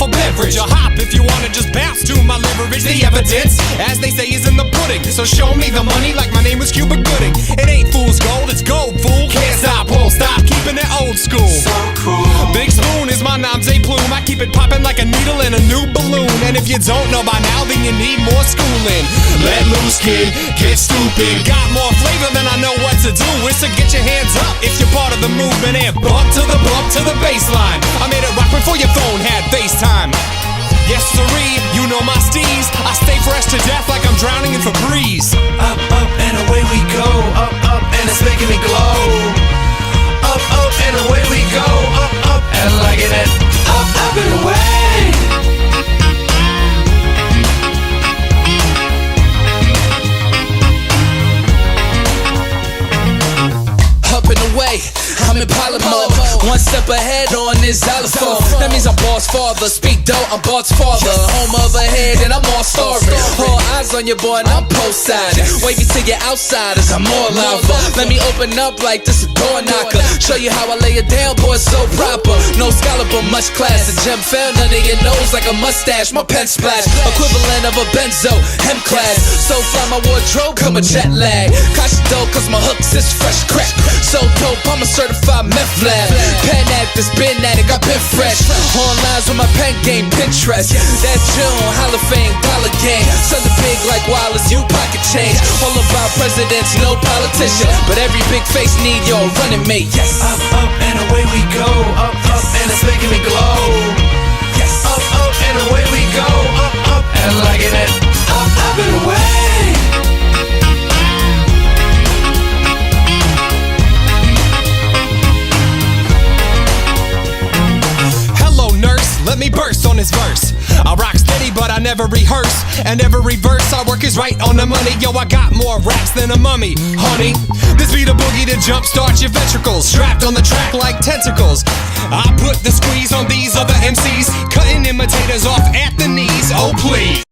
powerful beverage. A hop if you wanna just bounce to my leverage. The evidence, as they say, is in the pudding. So show me the money like my name was Cuba Gooding. It ain't fool's gold, it's gold, fool. Can't stop, won't stop, keeping it old school. So cool. Big Spoon is my nom de plume. I keep it popping like a needle in a new balloon. And if you don't know by now, then you need more schooling. Let loose, kid, get stupid. Got more flavor than I know what to do. It's to get your hands up if you're part of the movement. And bump to the baseline. I made it rock before your phone had FaceTime. Yes, sirree, you know my steez. I stay fresh to death like I'm drowning in Febreze. Up, up, and away we go. Up, up, and it's making me glow. Up, up, and away we go. Up, up, and liking it. Up, up, and away. Up and away, I'm in pilot mode. One step ahead on this xylophone. That means I'm boss father. Speak though, I'm Bart's father. Home of a head and I'm all starving. All eyes on your boy and I'm post-sided. Wavy to your outsiders, I'm more lava. Let me open up like this a door knocker. Show you how I lay it down, boy, it's so proper. No scholar but much class. The gem found under your nose like a mustache. My pen splash, equivalent of a benzo. Hem class, so fly my wardrobe, come a jet lag. Cash dough cause my hooks is fresh crack. So dope, I'm a certified meth lab. Pen actors, been at it, got been fresh. On lines with my pen game, Pinterest. That June, Hall of Fame, dollar game. Something big like Wallace, you pocket change. All about presidents, no politician. But every big face need your running mate, yes. Up, up, and away we go. Up, up, and it's making me glow. Yes. Up, up, and away we go. Up, up, and liking it. Up, up, and away. Let me burst on this verse. I rock steady, but I never rehearse. And every verse I work is right on the money. Yo, I got more raps than a mummy, honey. This be the boogie to jumpstart your ventricles. Strapped on the track like tentacles. I put the squeeze on these other MCs, cutting imitators off at the knees. Oh, please.